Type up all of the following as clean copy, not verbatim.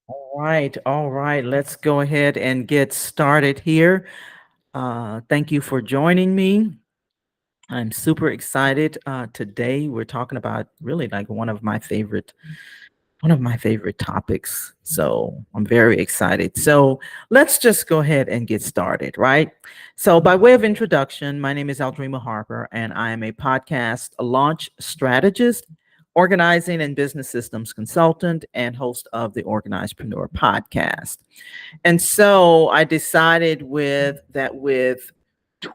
All right. Let's go ahead and get started here. Thank you for joining me. I'm super excited. Today we're talking about really like one of my favorite topics. So I'm very excited. So let's just go ahead and get started, right? So by way of introduction, my name is Aldreama Harper, and I am a podcast launch strategist, organizing and business systems consultant, and host of the Organizedpreneur podcast. And so I decided with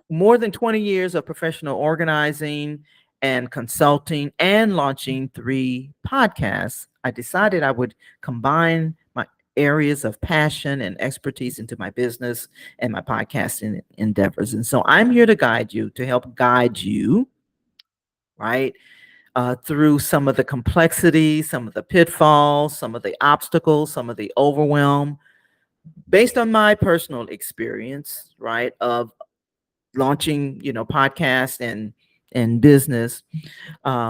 more than 20 years of professional organizing and consulting and launching 3 podcasts, I decided I would combine my areas of passion and expertise into my business and my podcasting endeavors. And so I'm here to guide you, to help guide you, right, through some of the complexities, some of the pitfalls, some of the obstacles, some of the overwhelm, based on my personal experience, right, of launching, podcast and business,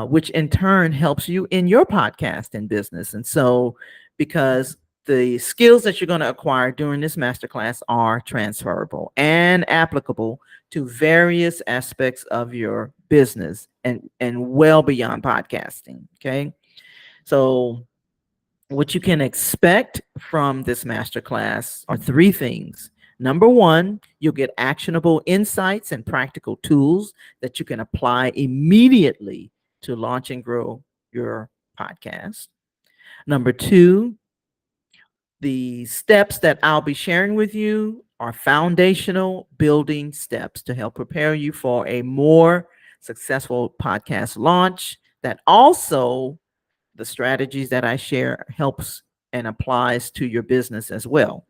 which in turn helps you in your podcast and business. And so, because the skills that you're going to acquire during this masterclass are transferable and applicable to various aspects of your business and well beyond podcasting. Okay. So what you can expect from this masterclass are 3 things. Number one, you'll get actionable insights and practical tools that you can apply immediately to launch and grow your podcast. Number two, the steps that I'll be sharing with you are foundational building steps to help prepare you for a more successful podcast launch. That also, the strategies that I share helps and applies to your business as well.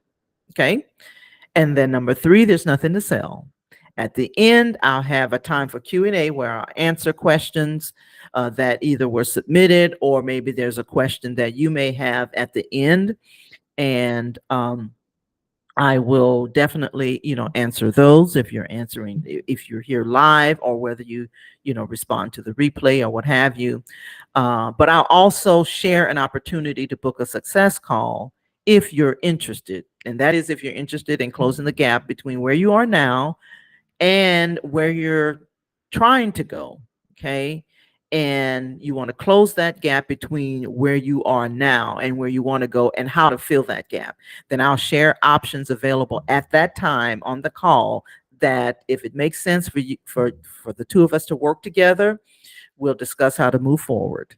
Okay. And then number three, there's nothing to sell. At the end, I'll have a time for Q&A where I'll answer questions that either were submitted, or maybe there's a question that you may have at the end. And I will definitely, answer those if you're here live, or whether you respond to the replay or what have you. But I'll also share an opportunity to book a success call if you're interested. And that is if you're interested in closing the gap between where you are now and where you're trying to go. Okay. And you want to close that gap between where you are now and where you want to go, and how to fill that gap. Then I'll share options available at that time on the call, that if it makes sense for you, for the two of us to work together, we'll discuss how to move forward.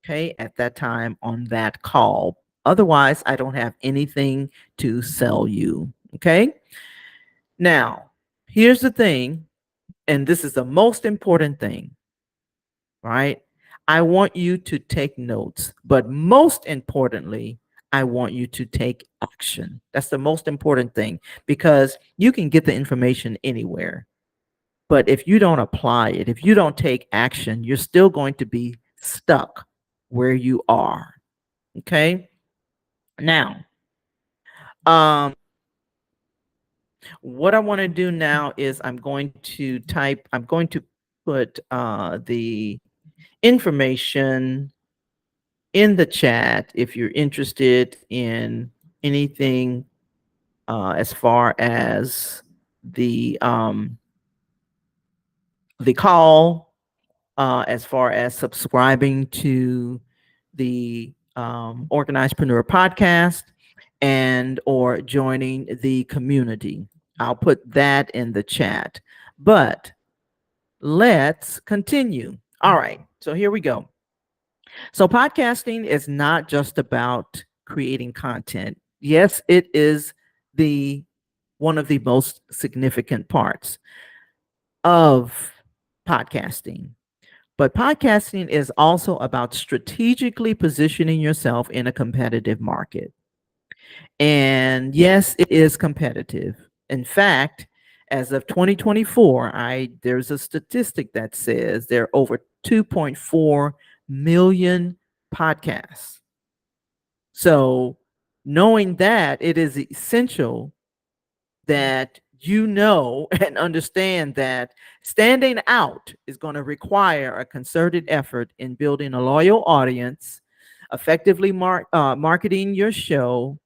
Okay. At that time on that call. Otherwise, I don't have anything to sell you. Okay. Now, here's the thing, and this is the most important thing, right? I want you to take notes, but most importantly, I want you to take action. That's the most important thing, because you can get the information anywhere. But if you don't apply it, if you don't take action, you're still going to be stuck where you are. Okay. Now, um, what I want to do now is I'm going to put the information in the chat if you're interested in anything as far as the call, as far as subscribing to the Organizedpreneur podcast, and or joining the community. I'll put that in the chat. But let's continue. All right. So here we go. So podcasting is not just about creating content. Yes, it is the one of the most significant parts of podcasting. But podcasting is also about strategically positioning yourself in a competitive market. And yes, it is competitive. In fact, as of 2024, there's a statistic that says there are over 2.4 million podcasts. So, knowing that, it is essential that you know and understand that standing out is going to require a concerted effort in building a loyal audience, effectively marketing your show,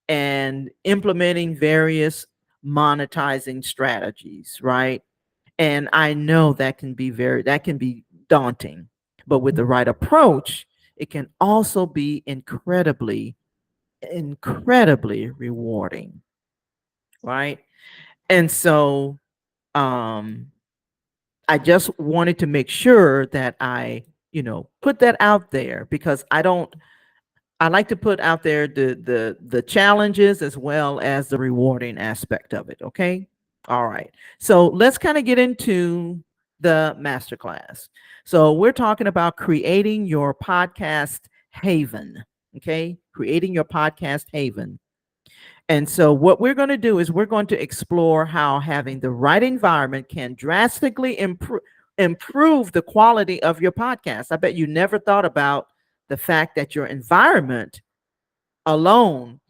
and implementing various monetizing strategies, right? And I know that can be daunting, but with the right approach, it can also be incredibly rewarding, right? And so um I just wanted to make sure that I, put that out there because I like to put out there the challenges as well as the rewarding aspect of it. Okay. All right. So let's kind of get into the masterclass. So we're talking about creating your podcast haven. Okay. Creating your podcast haven. And so, what we're going to do is we're going to explore how having the right environment can drastically improve the quality of your podcast. I bet you never thought about the fact that your environment alone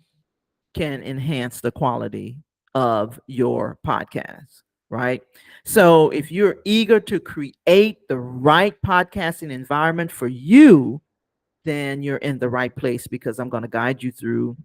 can enhance the quality of your podcast, right? So, if you're eager to create the right podcasting environment for you, then you're in the right place because I'm going to guide you through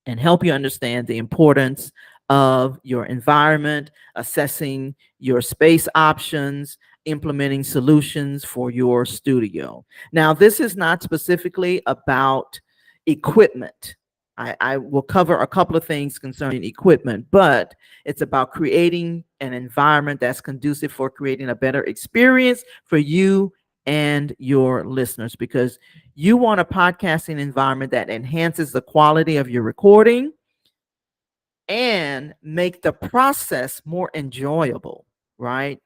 and help you understand the importance of your environment, assessing your space options, implementing solutions for your studio. Now, this is not specifically about equipment. I will cover a couple of things concerning equipment, but it's about creating an environment that's conducive for creating a better experience for you and your listeners because you want a podcasting environment that enhances the quality of your recording and make the process more enjoyable, right?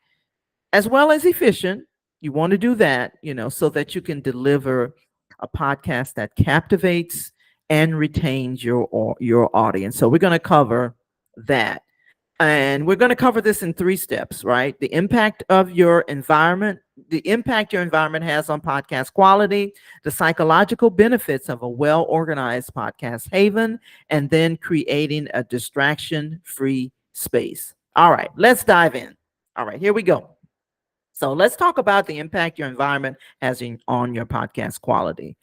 As well as efficient. You want to do that, so that you can deliver a podcast that captivates and retains your audience. So we're going to cover that. And we're going to cover this in 3 steps, right? The impact your environment has on podcast quality, the psychological benefits of a well organized podcast haven, and then creating a distraction free space. All right, let's dive in. All right, here we go. So let's talk about the impact your environment has on your podcast quality.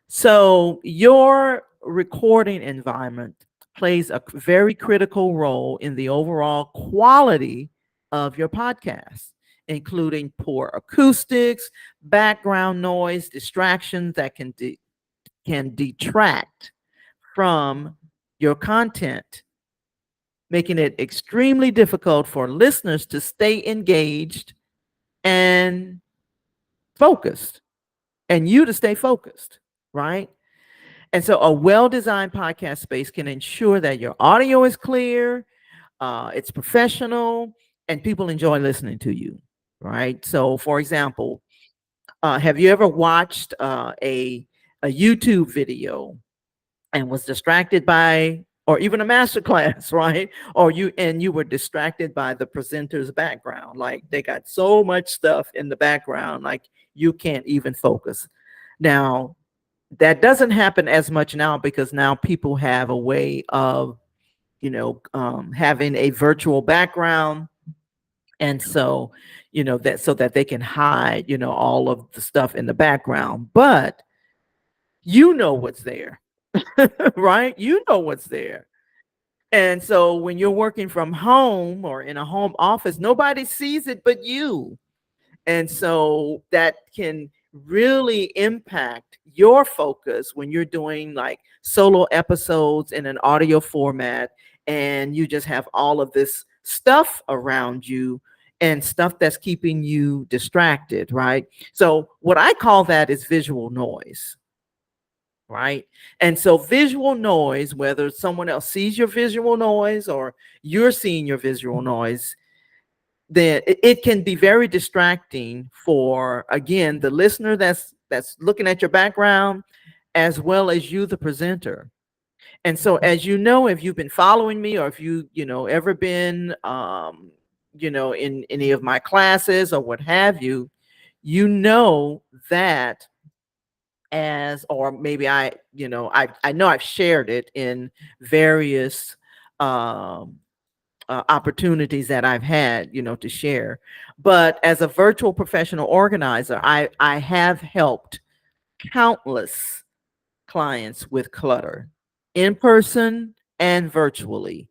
So, your recording environment plays a very critical role in the overall quality of your podcast, including poor acoustics, background noise, distractions that can detract from your content, making it extremely difficult for listeners to stay engaged and focused, and you to stay focused, right? And so a well-designed podcast space can ensure that your audio is clear, it's professional, and people enjoy listening to you, right? So, for example, have you ever watched a YouTube video and was distracted by, or even a master class, right? Or you were distracted by the presenter's background, like they got so much stuff in the background, like you can't even focus. Now, that doesn't happen as much now because now people have a way of having a virtual background, and so that so that they can hide all of the stuff in the background, but what's there. Right, what's there. And so when you're working from home or in a home office, nobody sees it but you. And so that can really impact your focus when you're doing like solo episodes in an audio format and you just have all of this stuff around you and stuff that's keeping you distracted, right? So what I call that is visual noise, right? And so visual noise, whether someone else sees your visual noise or you're seeing your visual noise, then it can be very distracting for, again, the listener that's looking at your background, as well as you, the presenter. And so, as you know, if you've been following me, or if ever been in any of my classes or what have you, you know that, as or maybe I know I've shared it in various opportunities that I've had, to share. But as a virtual professional organizer, I have helped countless clients with clutter in person and virtually,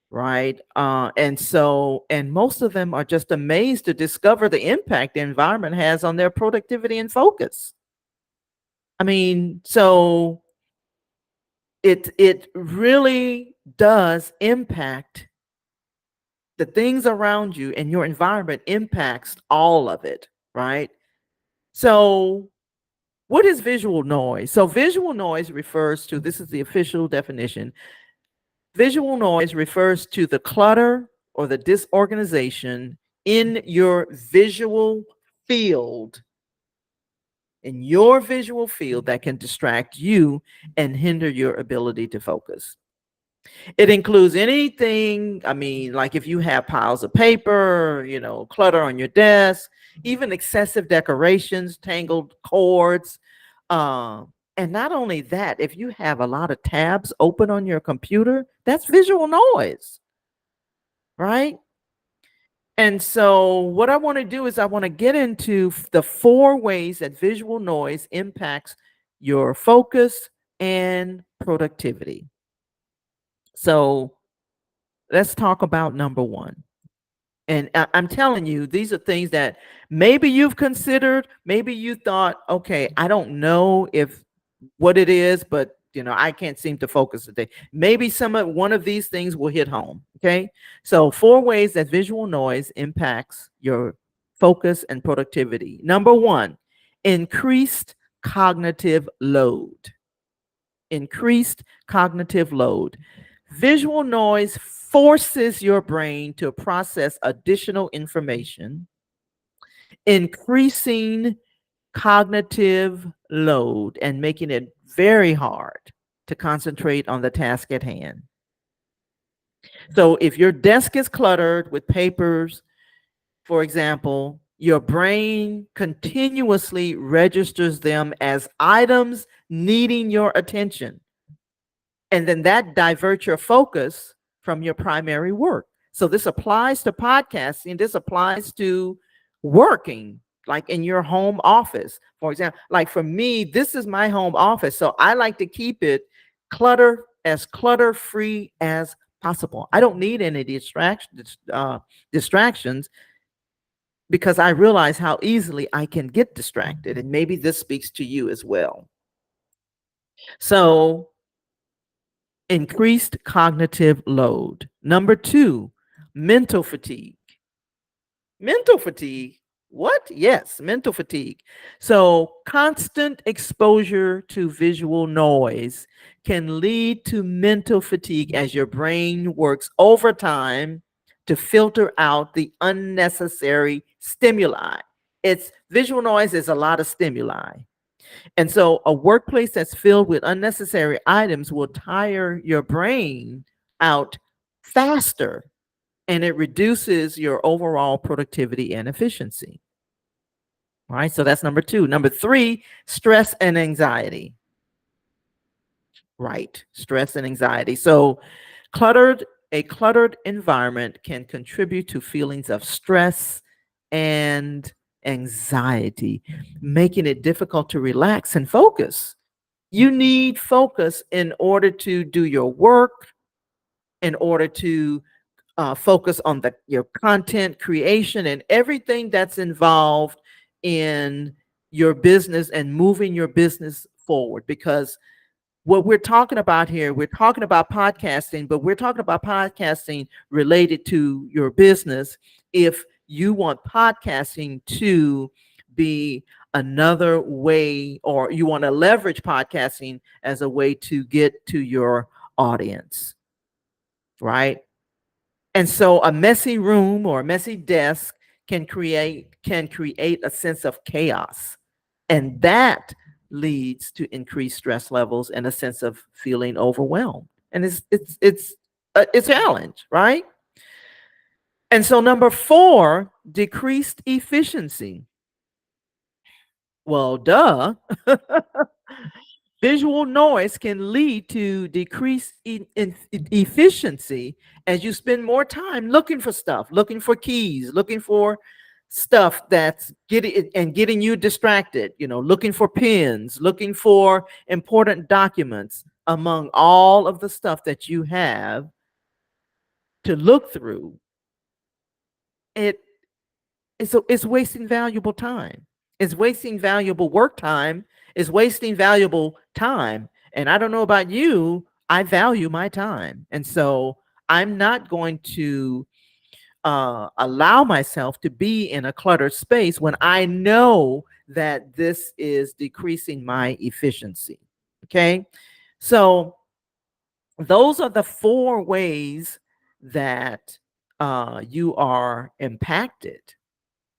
right? And most of them are just amazed to discover the impact the environment has on their productivity and focus. I mean, so it really does impact the things around you, and your environment impacts all of it, right? So what is visual noise? So visual noise refers to, this is the official definition, visual noise refers to the clutter or the disorganization in your visual field, that can distract you and hinder your ability to focus. It includes anything, I mean, like if you have piles of paper, clutter on your desk, even excessive decorations, tangled cords. And not only that, if you have a lot of tabs open on your computer, that's visual noise, right? And so, what I want to do is I want to get into the 4 ways that visual noise impacts your focus and productivity. So, let's talk about number 1. And I'm telling you, these are things that maybe you've considered. Maybe you thought, okay, I don't know if what it is, but I can't seem to focus today. Maybe one of these things will hit home. Okay. So 4 ways that visual noise impacts your focus and productivity. Number 1, increased cognitive load. Increased cognitive load. Visual noise forces your brain to process additional information, increasing cognitive load and making it very hard to concentrate on the task at hand. So if your desk is cluttered with papers, for example, your brain continuously registers them as items needing your attention. And then that diverts your focus from your primary work. So this applies to podcasting. This applies to working, like in your home office. For example, like for me, this is my home office. So I like to keep it clutter free as possible. I don't need any distractions, because I realize how easily I can get distracted. And maybe this speaks to you as well. So increased cognitive load. Number 2, mental fatigue. Mental fatigue. What? Yes, mental fatigue. So constant exposure to visual noise can lead to mental fatigue as your brain works overtime to filter out the unnecessary stimuli. It's visual noise is a lot of stimuli. And so a workplace that's filled with unnecessary items will tire your brain out faster, and it reduces your overall productivity and efficiency. All right, so that's number 2. Number 3, stress and anxiety. Right, stress and anxiety. So a cluttered environment can contribute to feelings of stress and anxiety, making it difficult to relax and focus. You need focus in order to do your work, in order to focus on your content creation and everything that's involved in your business and moving your business forward. Because what we're talking about here, we're talking about podcasting, but we're talking about podcasting related to your business. If you want podcasting to be another way, or you want to leverage podcasting as a way to get to your audience, right? And so a messy room or a messy desk can create a sense of chaos, and that leads to increased stress levels and a sense of feeling overwhelmed. And it's a challenge, right? And so number 4, decreased efficiency. Well, duh. Visual noise can lead to decreased efficiency as you spend more time looking for stuff, looking for keys, looking for stuff that's getting you distracted, looking for pins, looking for important documents. among all of the stuff that you have to look through, it it's wasting valuable time. It's wasting valuable work time. It's wasting valuable time. And I don't know about you, I value my time. And so I'm not going to allow myself to be in a cluttered space when I know that this is decreasing my efficiency. Okay. So those are the four ways that you are impacted,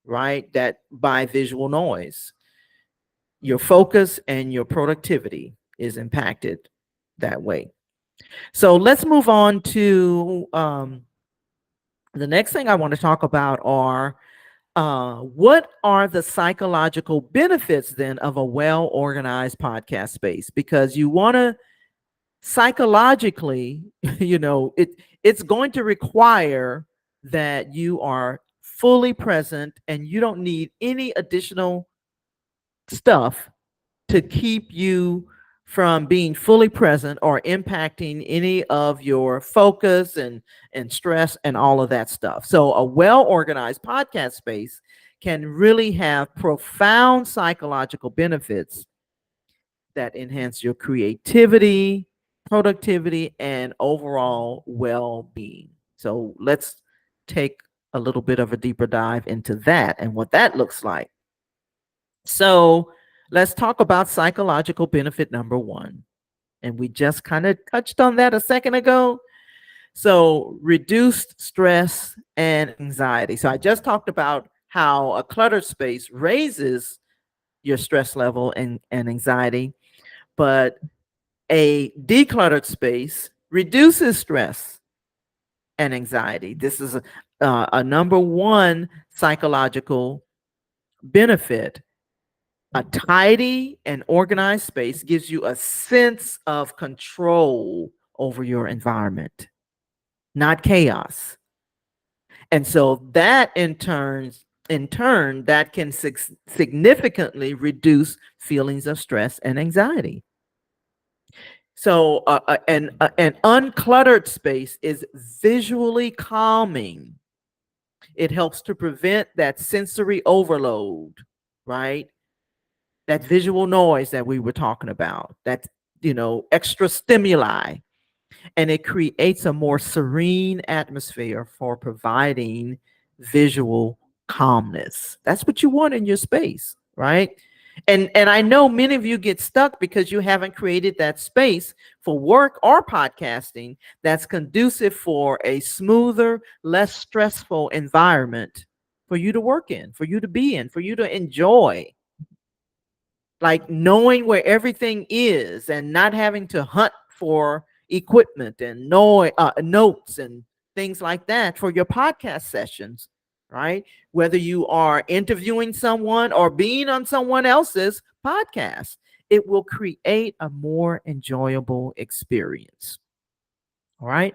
right? That by visual noise, your focus and your productivity is impacted that way. So let's move on to the next thing I want to talk about are what are the psychological benefits then of a well organized podcast space? Because you want to psychologically, it's going to require that you are fully present and you don't need any additional stuff to keep you from being fully present or impacting any of your focus and stress and all of that stuff. So a well organized podcast space can really have profound psychological benefits that enhance your creativity, productivity, and overall well-being. So let's take a little bit of a deeper dive into that and what that looks like. So let's talk about psychological benefit number one. And we just kind of touched on that a second ago. So reduced stress and anxiety. So I just talked about how a cluttered space raises your stress level and anxiety, but a decluttered space reduces stress and anxiety. This is a number one psychological benefit. A tidy and organized space gives you a sense of control over your environment, not chaos. And so that in turn, that can significantly reduce feelings of stress and anxiety. So an uncluttered space is visually calming. It helps to prevent that sensory overload, right? That visual noise that we were talking about, that extra stimuli, and it creates a more serene atmosphere for providing visual calmness. That's what you want in your space, right? And I know many of you get stuck because you haven't created that space for work or podcasting that's conducive for a smoother, less stressful environment for you to work in, for you to be in, for you to enjoy, like knowing where everything is and not having to hunt for equipment and notes and things like that for your podcast sessions, right? Whether you are interviewing someone or being on someone else's podcast, it will create a more enjoyable experience. All right.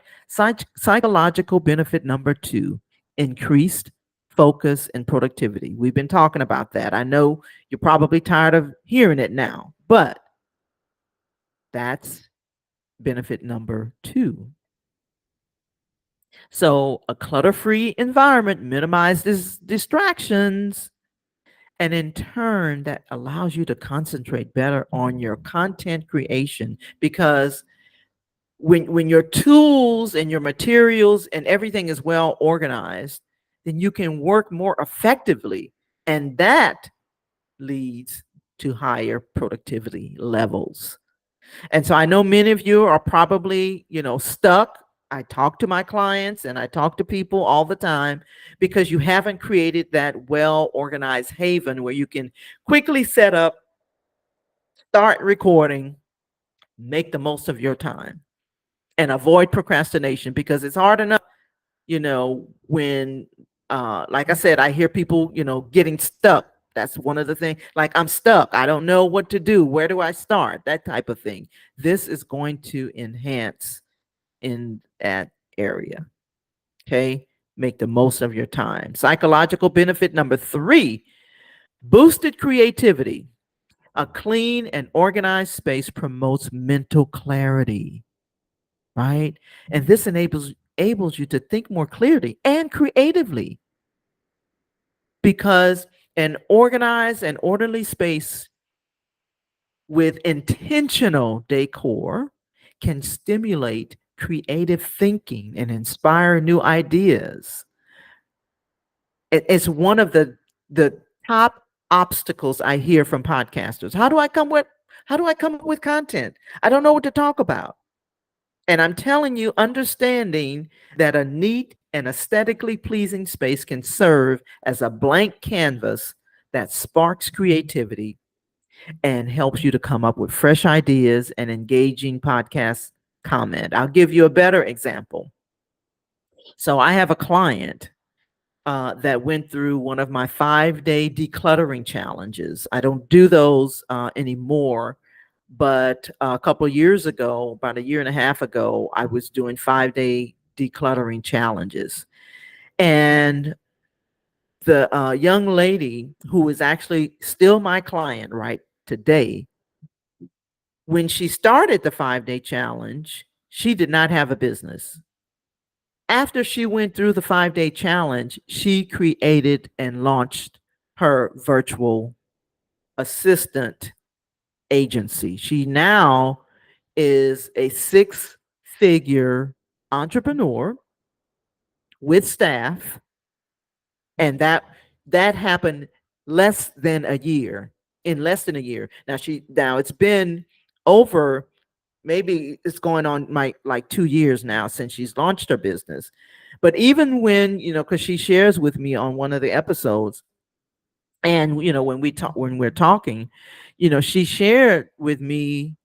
Psychological benefit number two, increased focus and productivity. We've been talking about that. I know you're probably tired of hearing it now, but that's benefit number two. So a clutter-free environment minimizes distractions, and in turn, that allows you to concentrate better on your content creation, because when your tools and your materials and everything is well organized, then you can work more effectively, and that leads to higher productivity levels. And so I know many of you are probably, stuck. I talk to my clients and I talk to people all the time because you haven't created that well organized haven where you can quickly set up, start recording, make the most of your time, and avoid procrastination, because it's hard enough, when like I said, I hear people, getting stuck. That's one of the things, like, I'm stuck, I don't know what to do, where do I start, that type of thing. This is going to enhance in that area. Okay, make the most of your time. Psychological benefit number three, boosted creativity. A clean and organized space promotes mental clarity, right? And this enables you to think more clearly and creatively, because an organized and orderly space with intentional decor can stimulate creative thinking and inspire new ideas. It's one of the top obstacles I hear from podcasters. How do I come up with content? I don't know what to talk about. And I'm telling you, understanding that a neat and aesthetically pleasing space can serve as a blank canvas that sparks creativity and helps you to come up with fresh ideas and engaging podcast comment. I'll give you a better example. So I have a client that went through one of my 5-day decluttering challenges. I don't do those anymore, but a couple of years ago, about a year and a half ago, I was doing 5-day decluttering challenges. And the young lady who is actually still my client right today, when she started the 5-day challenge, she did not have a business. After she went through the 5-day challenge, she created and launched her virtual assistant agency. She now is a 6-figure entrepreneur with staff, and that happened less than a year. In less than a year. Now it's been over, maybe it's going on my like 2 years now since she's launched her business. But even when, because she shares with me on one of the episodes, and when we're talking, she shared with me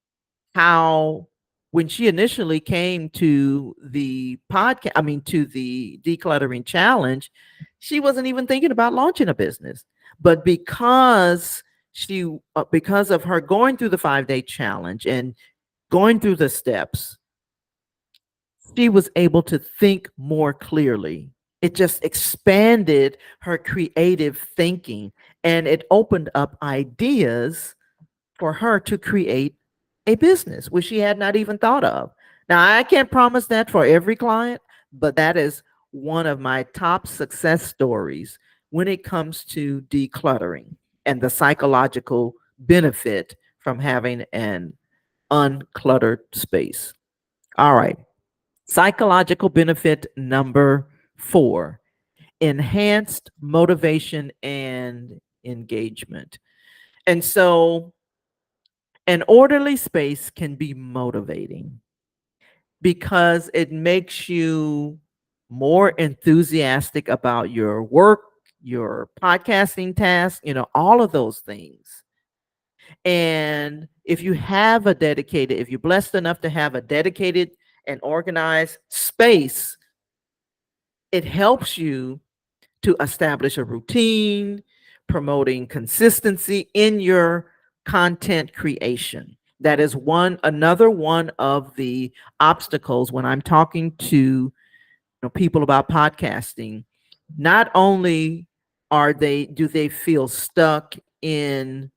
how, when she initially came to the podcast, I mean, to the decluttering challenge, she wasn't even thinking about launching a business. But because of her going through the 5-day challenge and going through the steps, she was able to think more clearly. It just expanded her creative thinking, and it opened up ideas for her to create a business, which she had not even thought of. Now, I can't promise that for every client, but that is one of my top success stories when it comes to decluttering and the psychological benefit from having an uncluttered space. All right. Psychological benefit number 4: enhanced motivation and engagement. And so, an orderly space can be motivating because it makes you more enthusiastic about your work, your podcasting task, all of those things. And if you're blessed enough to have a dedicated and organized space, it helps you to establish a routine, promoting consistency in your content creation. That is another one of the obstacles when I'm talking to people about podcasting. Not only do they feel stuck in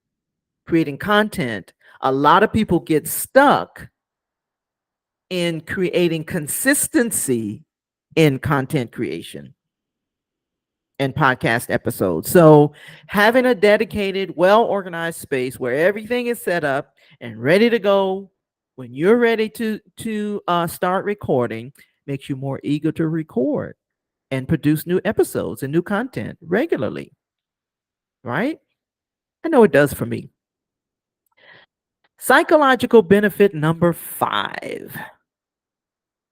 creating content, a lot of people get stuck in creating consistency in content creation and podcast episodes. So having a dedicated, well-organized space where everything is set up and ready to go when you're ready to start recording makes you more eager to record and produce new episodes and new content regularly, right? I know it does for me. Psychological benefit number 5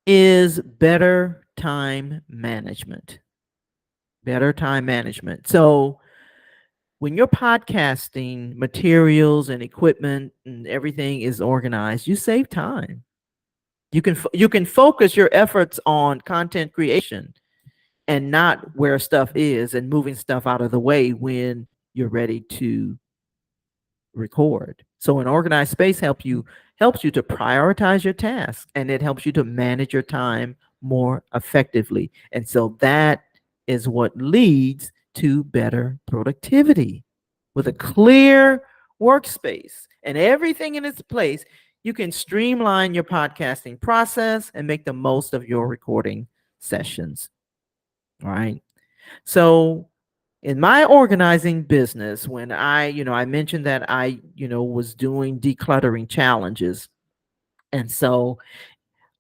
is better time management. Better time management. So when your podcasting materials and equipment and everything is organized, you save time. You can focus your efforts on content creation and not where stuff is and moving stuff out of the way when you're ready to record. So an organized space helps you to prioritize your tasks, and it helps you to manage your time more effectively. And so that is what leads to better productivity. With a clear, workspace and everything in its place, you can streamline your podcasting process and make the most of your recording sessions. All right. So, in my organizing business, when I mentioned that I was doing decluttering challenges. And so,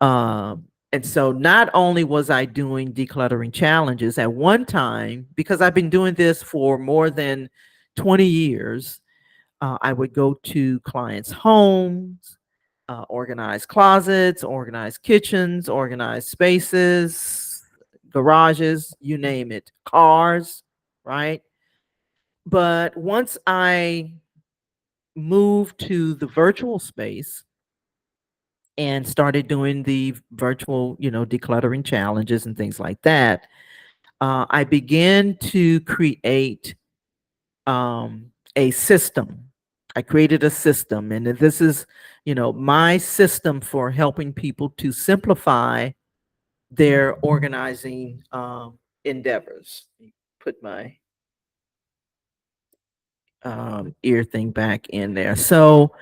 not only was I doing decluttering challenges at one time, because I've been doing this for more than 20 years, I would go to clients' homes, organize closets, organize kitchens, organize spaces, garages, you name it, cars, right? But once I moved to the virtual space and started doing the virtual, decluttering challenges and things like that, I began to create a system. I created a system, and this is, my system for helping people to simplify their organizing endeavors. Put my ear thing back in there. So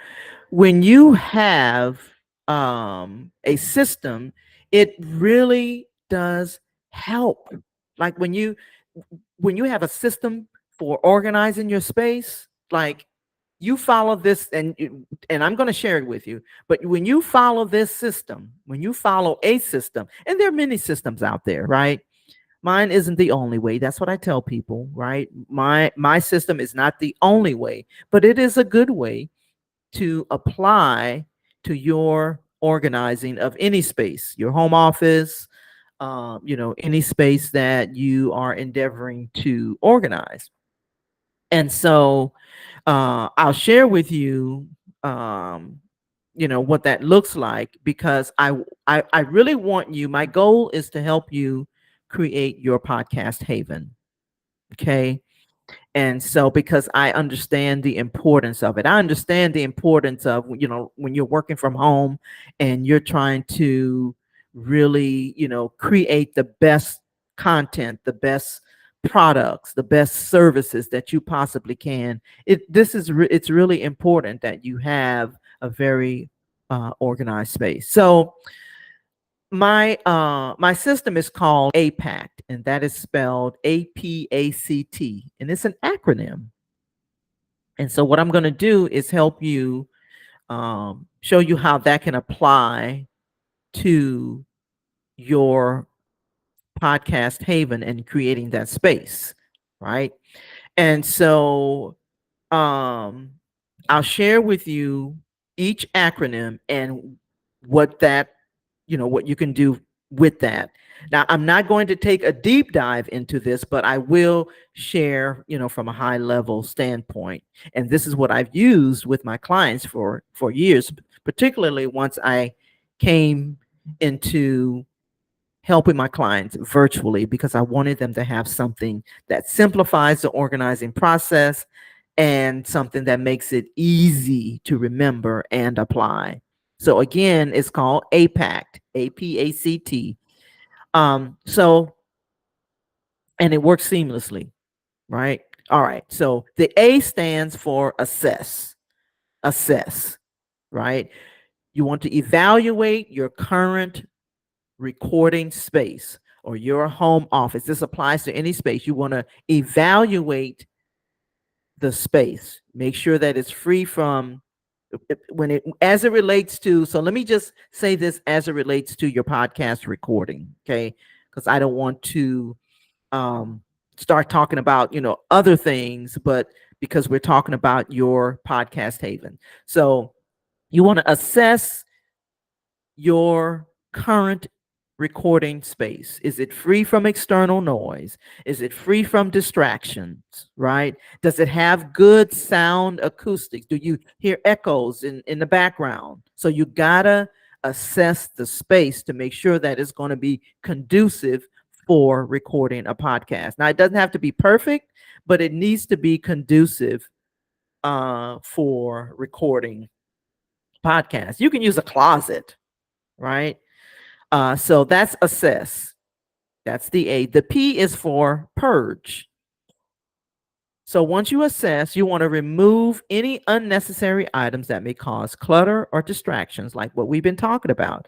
when you have a system, it really does help. Like when you have a system for organizing your space, like you follow this, and I'm going to share it with you. But when you follow this system, when you follow a system, and there are many systems out there, right? Mine isn't the only way. That's what I tell people, right? My system is not the only way, but it is a good way to apply to your organizing of any space, your home office, any space that you are endeavoring to organize. And so I'll share with you, what that looks like, because I really want you. My goal is to help you create your podcast haven. Okay. And so, because I understand the importance of it, I understand the importance of, when you're working from home and you're trying to really, create the best content, the best products, the best services that you possibly can. It's really important that you have a very organized space. So, my system is called APACT, and that is spelled APACT, and it's an acronym. And so what I'm going to do is help you, show you how that can apply to your podcast haven and creating that space, right? And so um, I'll share with you each acronym and what that, what you can do with that. Now, I'm not going to take a deep dive into this, but I will share, from a high level standpoint. And this is what I've used with my clients for years, particularly once I came into helping my clients virtually, because I wanted them to have something that simplifies the organizing process and something that makes it easy to remember and apply. So again, it's called APACT, APACT. So, and it works seamlessly, right? All right. So the A stands for assess, assess, right? You want to evaluate your current recording space or your home office. This applies to any space. You want to evaluate the space, make sure that it's free from when it as it relates to, so let me just say this as it relates to your podcast recording, okay? Because I don't want to um start talking about other things, but because we're talking about your podcast haven. So you want to assess your current recording space. Is it free from external noise? Is it free from distractions, right? Does it have good sound acoustics? Do you hear echoes in the background? So you gotta assess the space to make sure that it's going to be conducive for recording a podcast. Now, it doesn't have to be perfect, but it needs to be conducive for recording podcasts. You can use a closet, right? So that's assess. That's the A. The P is for purge. So once you assess, you want to remove any unnecessary items that may cause clutter or distractions, like what we've been talking about.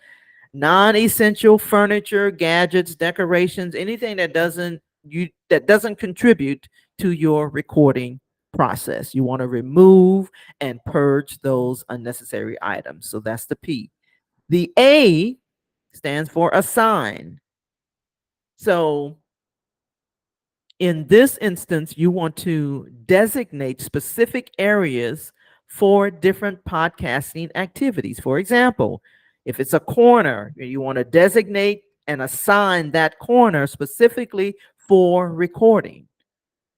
Non-essential furniture, gadgets, decorations, anything that doesn't contribute to your recording process. You want to remove and purge those unnecessary items. So that's the P. The A stands for assign. So in this instance, you want to designate specific areas for different podcasting activities. For example, if it's a corner, you want to designate and assign that corner specifically for recording.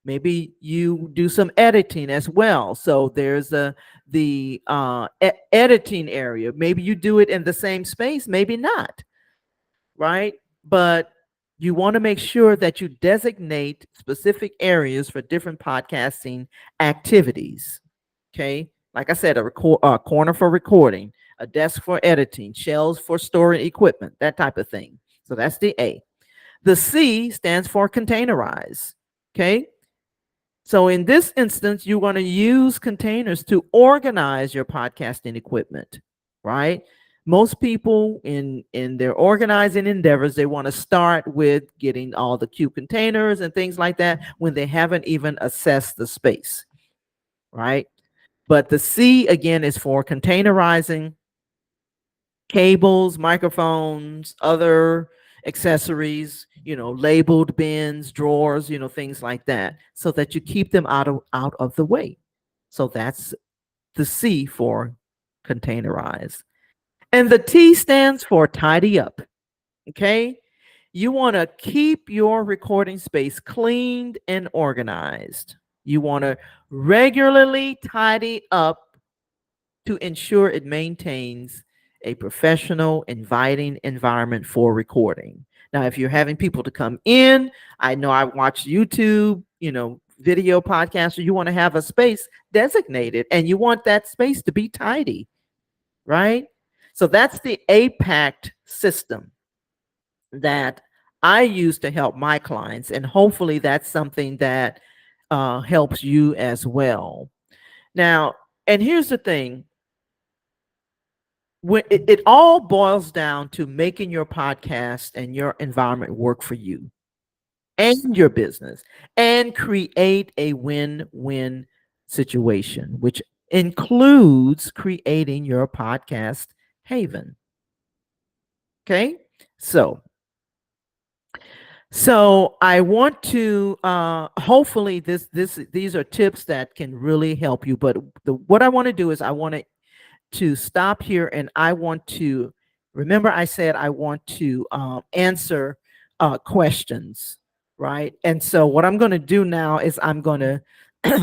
Maybe you do some editing as well. So there's the editing area. Maybe you do it in the same space, maybe not, right? But you want to make sure that you designate specific areas for different podcasting activities. Okay. Like I said, a corner for recording, a desk for editing, shelves for storing equipment, that type of thing. So that's the A. The C stands for containerize. Okay. So in this instance, you want to use containers to organize your podcasting equipment, right? Most people in their organizing endeavors, they want to start with getting all the cube containers and things like that when they haven't even assessed the space, right? But the C again is for containerizing cables, microphones, other accessories, labeled bins, drawers, things like that, so that you keep them out of the way. So that's the C for containerize. And the T stands for tidy up. Okay? You want to keep your recording space cleaned and organized. You want to regularly tidy up to ensure it maintains a professional, inviting environment for recording. Now, if you're having people to come in, I know I watch YouTube, video podcasts, so you want to have a space designated and you want that space to be tidy, right? So that's the APACT system that I use to help my clients. And hopefully that's something that helps you as well. Now, and here's the thing, when it all boils down to making your podcast and your environment work for you and your business and create a win-win situation, which includes creating your podcast haven. Okay. So I want to hopefully these are tips that can really help you. But what I want to do is I want to stop here, and I want to remember I said I want to answer questions, right? And so what I'm going to do now is I'm going to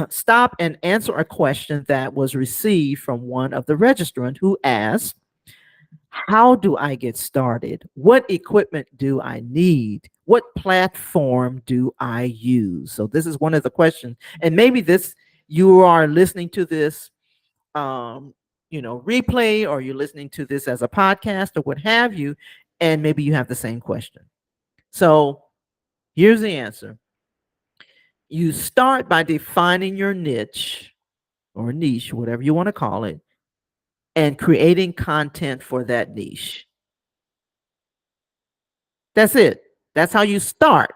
stop and answer a question that was received from one of the registrants who asked, how do I get started? What equipment do I need? What platform do I use? So this is one of the questions. And maybe you are listening to this replay, or you're listening to this as a podcast or what have you, and maybe you have the same question. So here's the answer. You start by defining your niche or niche, whatever you want to call it, and creating content for that niche. That's it. That's how you start,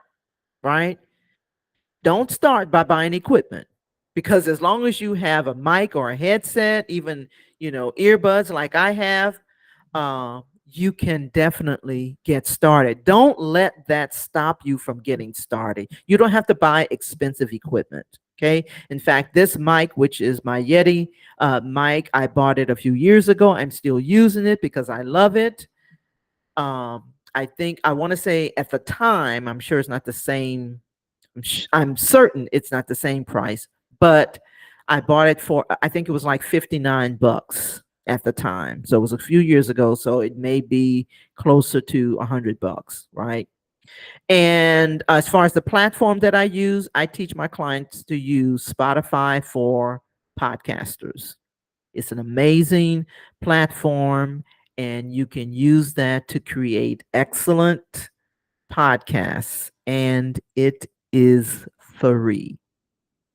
right? Don't start by buying equipment, because as long as you have a mic or a headset, even, earbuds like I have, you can definitely get started. Don't let that stop you from getting started. You don't have to buy expensive equipment. Okay. In fact, this mic, which is my Yeti mic, I bought it a few years ago. I'm still using it because I love it. I think I want to say at the time, I'm sure it's not the same. I'm certain it's not the same price, but I bought it for, I think it was like $59 at the time. So it was a few years ago. So it may be closer to $100, right? And as far as the platform that I use, I teach my clients to use Spotify for podcasters. It's an amazing platform, and you can use that to create excellent podcasts, and it is free.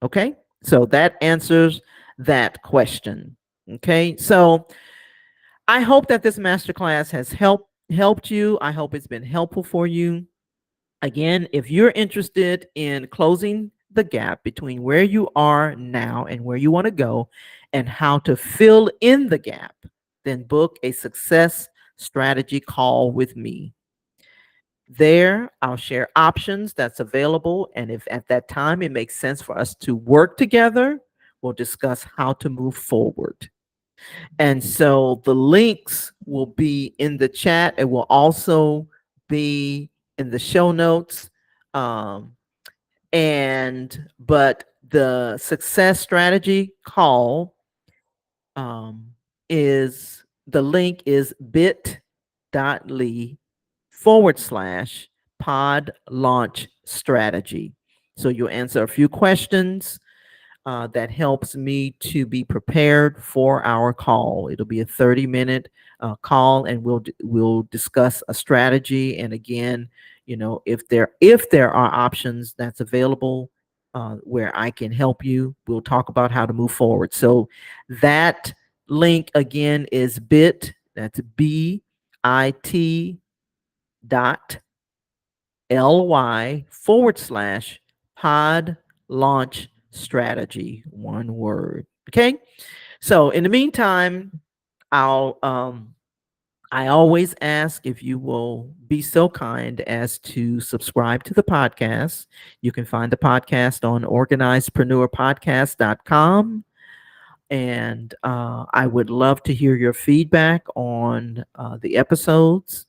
Okay. So that answers that question. Okay. So I hope that this masterclass has helped you. I hope it's been helpful for you. Again, if you're interested in closing the gap between where you are now and where you want to go and how to fill in the gap, then book a success strategy call with me. There, I'll share options that's available. And if at that time it makes sense for us to work together, we'll discuss how to move forward. And so the links will be in the chat. It will also be in the show notes. Um, but the success strategy call um, is the link is bit.ly/ pod launch strategy. So you'll answer a few questions that helps me to be prepared for our call. It'll be a 30-minute call, and we'll discuss a strategy. And again, if there are options that's available where I can help you, we'll talk about how to move forward. So that link again is that's bit.ly/ pod launch strategy, one word. Okay. So in the meantime, I'll I always ask if you will be so kind as to subscribe to the podcast. You can find the podcast on organizedpreneurpodcast.com. And I would love to hear your feedback on the episodes.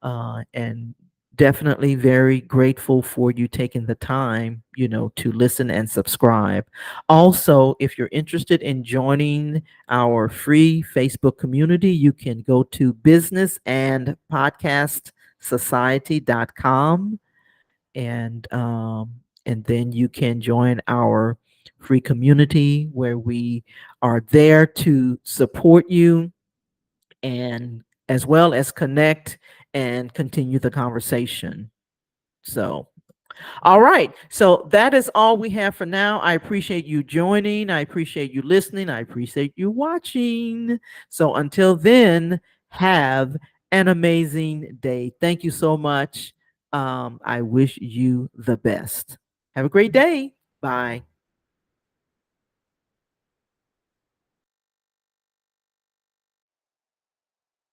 And definitely very grateful for you taking the time, to listen and subscribe. Also, if you're interested in joining our free Facebook community, you can go to businessandpodcastsociety.com, and then you can join our free community where we are there to support you and as well as connect and continue the conversation. So, all right. So that is all we have for now. I appreciate you joining. I appreciate you listening. I appreciate you watching. So until then, have an amazing day. Thank you so much. I wish you the best. Have a great day. Bye.